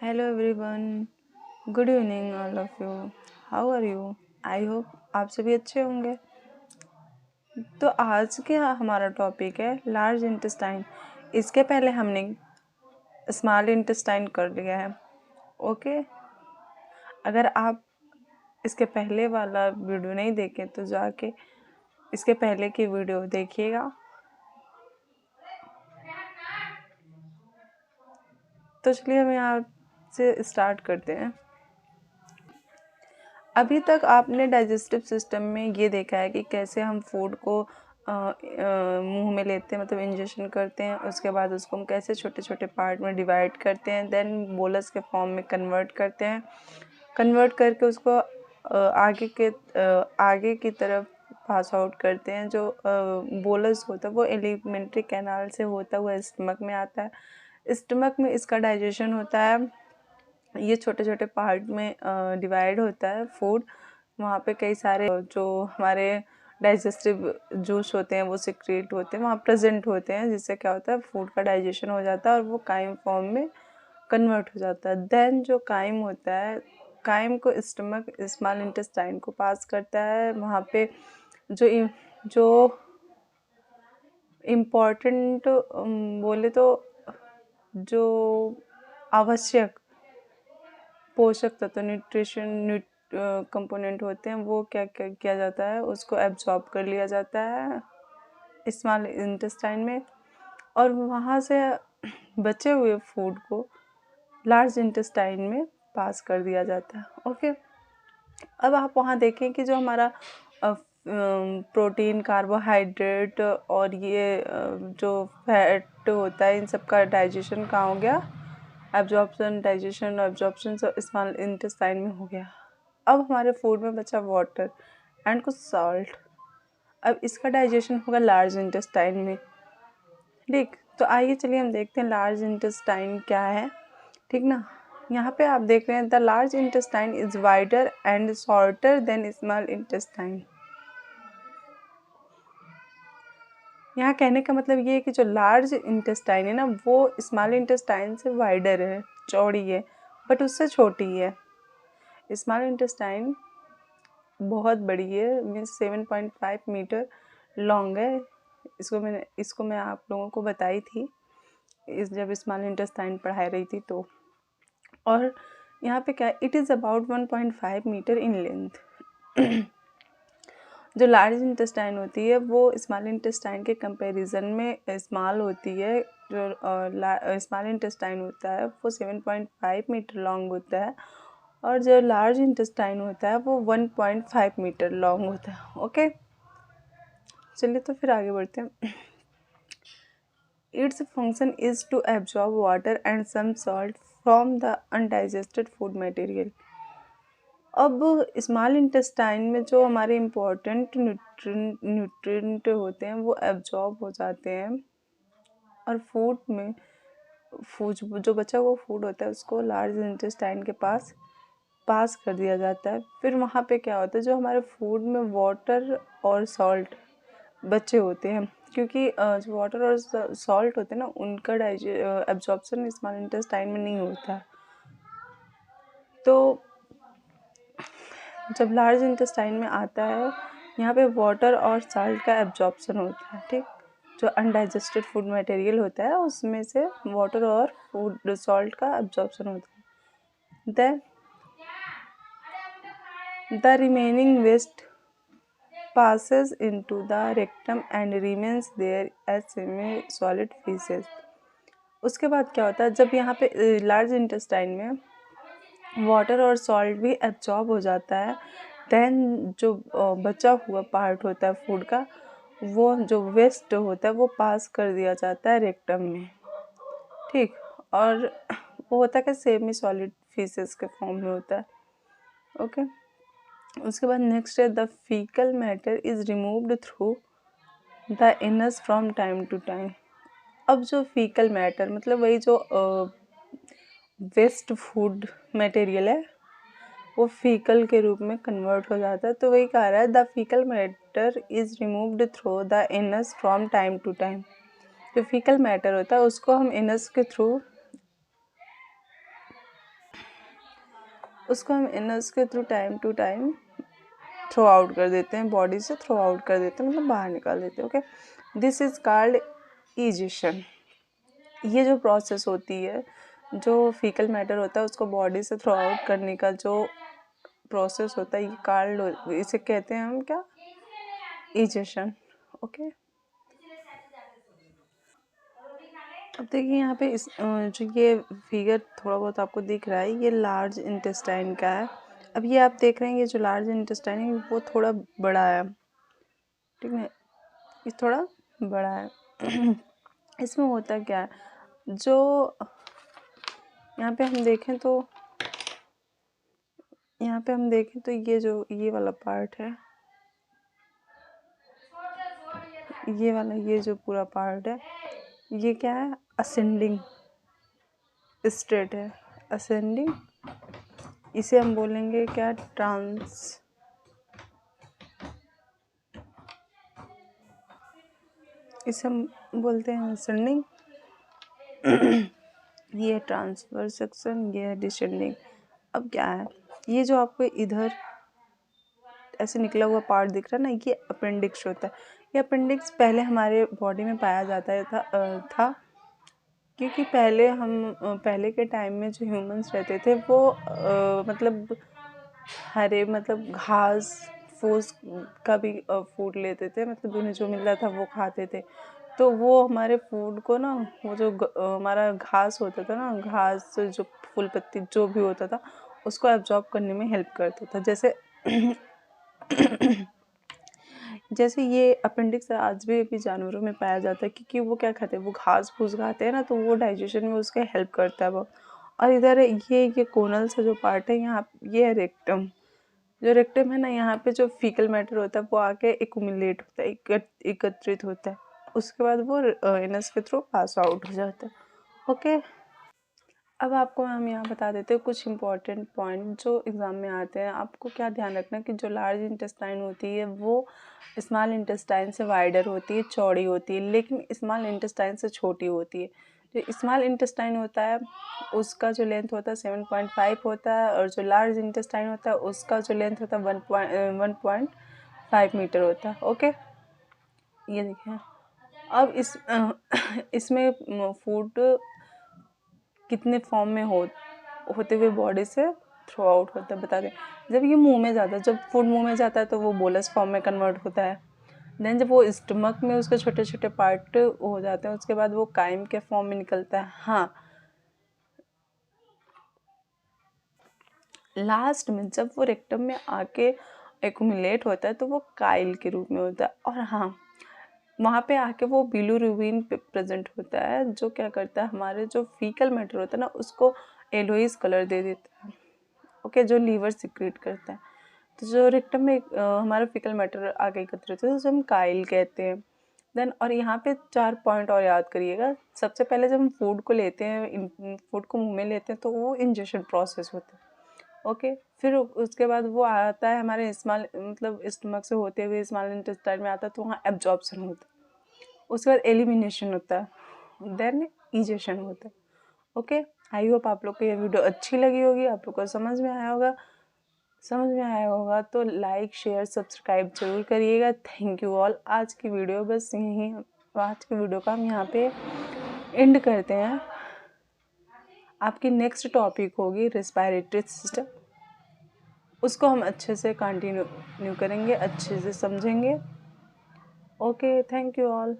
Hello everyone, good evening all of you. How are you? I hope आप सभी अच्छे होंगे। तो आज के हमारा टॉपिक है लार्ज इंटेस्टाइन। इसके पहले हमने स्मॉल इंटेस्टाइन कर लिया है। ओके, अगर आप इसके पहले वाला वीडियो नहीं देखें तो जाके इसके पहले की वीडियो देखिएगा। तो चलिए हम यहाँ से स्टार्ट करते हैं। अभी तक आपने डाइजेस्टिव सिस्टम में ये देखा है कि कैसे हम फूड को मुंह में लेते हैं, मतलब इंजेक्शन करते हैं। उसके बाद उसको हम कैसे छोटे छोटे पार्ट में डिवाइड करते हैं, देन बोलस के फॉर्म में कन्वर्ट करते हैं। कन्वर्ट करके उसको आगे की तरफ पास आउट करते हैं। जो बोलस होता है वो एलिमेंट्री कैनाल से होता हुआ स्टमक में आता है। स्टमक में इसका डाइजेशन होता है। ये छोटे छोटे पार्ट में डिवाइड होता है फूड। वहाँ पे कई सारे जो हमारे डाइजेस्टिव जूस होते हैं वो सिक्रेट होते हैं, वहाँ प्रेजेंट होते हैं, जिससे क्या होता है फूड का डाइजेशन हो जाता है और वो काइम फॉर्म में कन्वर्ट हो जाता है। देन जो काइम होता है, काइम को स्टमक स्मॉल इंटेस्टाइन को पास करता है। वहाँ पे जो इम्पोर्टेंट बोले तो जो आवश्यक पोषक तत्व न्यूट्रिशन कंपोनेंट होते हैं वो क्या क्या किया जाता है, उसको एब्जॉर्ब कर लिया जाता है स्मॉल इंटेस्टाइन में, और वहाँ से बचे हुए फूड को लार्ज इंटेस्टाइन में पास कर दिया जाता है। ओके, अब आप वहाँ देखें कि जो हमारा प्रोटीन, कार्बोहाइड्रेट और ये जो फैट होता है, इन सब का डाइजेशन कहाँ हो गया? एब्जॉर्प्शन, डाइजेशन और एब्जॉर्प्शन स्मॉल इंटेस्टाइन में हो गया। अब हमारे फूड में बचा वाटर एंड कुछ सॉल्ट। अब इसका डाइजेशन होगा लार्ज इंटेस्टाइन में। ठीक, तो आइए चलिए हम देखते हैं लार्ज इंटेस्टाइन क्या है। ठीक ना, यहाँ पे आप देख रहे हैं the large intestine is wider and shorter than small intestine. यहाँ कहने का मतलब ये है कि जो लार्ज इंटेस्टाइन है ना, वो स्मॉल इंटेस्टाइन से वाइडर है, चौड़ी है, बट उससे छोटी है। स्मॉल इंटेस्टाइन बहुत बड़ी है, मीन्स 7.5 मीटर लॉन्ग है। इसको मैं आप लोगों को बताई थी जब स्मॉल इंटेस्टाइन पढ़ाई रही थी तो। और यहाँ पे क्या, it is about 1.5 metre in length. जो लार्ज इंटेस्टाइन होती है वो स्मॉल इंटेस्टाइन के कंपैरिजन में स्मॉल होती है। जो स्मॉल इंटेस्टाइन होता है वो 7.5 मीटर लॉन्ग होता है, और जो लार्ज इंटेस्टाइन होता है वो 1.5 मीटर लॉन्ग होता है। ओके, चलिए तो फिर आगे बढ़ते हैं। Its function is to absorb water and some salt from the undigested food material. अब स्मॉल इंटेस्टाइन में जो हमारे इम्पोर्टेंट न्यूट्रिएंट होते हैं वो एब्जॉर्ब हो जाते हैं, और फूड में जो बचा हुआ फूड होता है उसको लार्ज इंटेस्टाइन के पास कर दिया जाता है। फिर वहाँ पे क्या होता है, जो हमारे फूड में वाटर और सॉल्ट बचे होते हैं, क्योंकि जो वाटर और सॉल्ट होते हैं ना, उनका एब्जॉर्प्शन स्मॉल इंटेस्टाइन में नहीं होता। तो जब लार्ज इंटेस्टाइन में आता है, यहाँ पे वाटर और सॉल्ट का एब्जॉर्प्शन होता है। ठीक, जो अनडाइजेस्टेड फूड मटेरियल होता है उसमें से वाटर और फूड सॉल्ट का एब्जॉर्प्शन होता है। Then the remaining waste passes into the rectum and remains there as semi solid feces। उसके बाद क्या होता है, जब यहाँ पे लार्ज इंटेस्टाइन में वाटर और सॉल्ट भी एब्जॉर्ब हो जाता है, देन जो बचा हुआ पार्ट होता है फूड का, वो जो वेस्ट होता है वो पास कर दिया जाता है रेक्टम में। ठीक, और वो होता है कि सेमी सॉलिड फीसेस के फॉर्म में होता है। ओके, उसके बाद नेक्स्ट है the faecal matter is removed through the anus from time to time. अब जो फीकल मैटर मतलब वही जो वेस्ट फूड मटेरियल है वो फीकल के रूप में कन्वर्ट हो जाता है। तो वही कह रहा है the faecal matter is removed through the anus from time to time. जो फीकल मैटर होता है उसको हम एनस के थ्रू उसको हम इनर्स के through time to time throw out कर देते हैं, बॉडी से थ्रो आउट कर देते हैं, मतलब बाहर निकाल देते हैं। Okay, this is called ईजेशन। ये जो प्रोसेस होती है, जो फीकल मैटर होता है उसको बॉडी से थ्रो आउट करने का जो प्रोसेस होता है, ये कॉल्ड, इसे कहते हैं हम क्या, ईजेशन। ओके, अब देखिए यहाँ पे इस जो ये फिगर थोड़ा बहुत आपको दिख रहा है, ये लार्ज इंटेस्टाइन का है। अब ये आप देख रहे हैं, ये जो लार्ज इंटेस्टाइन है वो थोड़ा बड़ा है, ठीक है, ये थोड़ा बड़ा है। इसमें होता क्या है, जो यहाँ पे हम देखें तो ये वाला पार्ट है, ये वाला, ये जो पूरा पार्ट है, ये क्या है, असेंडिंग स्ट्रेट है, असेंडिंग। इसे हम बोलेंगे क्या, इसे हम बोलते हैं असेंडिंग। ये ट्रांसफर सेक्शन, ये है डिसेंडिंग। अब क्या है, ये जो आपको इधर ऐसे निकला हुआ पार्ट दिख रहा है ना, ये अपेंडिक्स होता है। ये अपेंडिक्स पहले हमारे बॉडी में पाया जाता था क्योंकि पहले के टाइम में जो ह्यूमंस रहते थे वो मतलब हरे, मतलब घास फूस का भी फूड लेते थे, मतलब उन्हें जो मिल रहा था वो खाते थे। तो वो हमारे फूड को ना, वो जो हमारा घास होता था ना, घास जो फूल पत्ती जो भी होता था उसको एब्जॉर्ब करने में हेल्प करता था। जैसे ये अपेंडिक्स आज भी जानवरों में पाया जाता है, क्योंकि वो क्या खाते हैं, वो घास फूस खाते हैं ना, तो वो डाइजेशन में उसका हेल्प करता है वो। और इधर ये कोनल सा जो पार्ट है यहाँ, ये है रेक्टम। जो रेक्टम है ना, यहाँ पे जो फीकल मैटर होता है वो आके एक्यूमुलेट होता है, एकत्रित होता है, उसके बाद वो इनस के थ्रू पास आउट हो जाता है। ओके, अब आपको हम यहाँ बता देते हैं कुछ इंपॉर्टेंट पॉइंट जो एग्ज़ाम में आते हैं। आपको क्या ध्यान रखना कि जो लार्ज इंटेस्टाइन होती है वो स्मॉल इंटेस्टाइन से वाइडर होती है, चौड़ी होती है, लेकिन स्मॉल इंटेस्टाइन से छोटी होती है। जो स्मॉल इंटेस्टाइन होता है उसका जो लेंथ होता है 7.5 होता है, और जो लार्ज इंटेस्टाइन होता है उसका जो लेंथ होता है 1.5 मीटर होता है। ओके, ये देखिए। अब इसमें फूड कितने फॉर्म में होते हुए बॉडी से थ्रो आउट होता है, बता दें। जब ये मुंह में जाता है, जब फूड मुंह में जाता है तो वो बोलस फॉर्म में कन्वर्ट होता है। देन जब वो स्टमक में उसके छोटे छोटे पार्ट हो जाते हैं, उसके बाद वो काइम के फॉर्म में निकलता है। हाँ, लास्ट में जब वो रेक्टम में आके एक्यूमुलेट होता है तो वो काइल के रूप में होता है। और हाँ, वहाँ पे आके वो बिलिरुबिन प्रेजेंट होता है, जो क्या करता है, हमारे जो फीकल मैटर होता है ना उसको येलोइश कलर दे देता है। ओके, जो लीवर सिक्रेट करता है। तो जो रेक्टम में हमारा फीकल मैटर आगे एकत्रित होता है, जो हम काइल कहते हैं। देन और यहाँ पे 4 पॉइंट और याद करिएगा। सबसे पहले जब हम फूड को लेते हैं, फूड को मुंह में लेते हैं, तो वो इंजेक्शन प्रोसेस होता है। ओके, फिर उसके बाद वो आता है हमारे स्मॉल, मतलब स्टमक से होते हुए स्मॉल इंटेस्टाइन में आता है, तो वहाँ एब्जॉर्प्शन होता है। उसके बाद एलिमिनेशन होता है, देन इजेशन होता है। ओके, आई होप आप लोग को ये वीडियो अच्छी लगी होगी, आप लोग को समझ में आया होगा तो लाइक शेयर सब्सक्राइब जरूर करिएगा। Thank you all. आज की वीडियो बस यहीं, आज की वीडियो का हम यहाँ पे एंड करते हैं। आपकी नेक्स्ट टॉपिक होगी रेस्पिरेटरी सिस्टम, उसको हम अच्छे से कंटिन्यू करेंगे, अच्छे से समझेंगे। Okay, thank you all.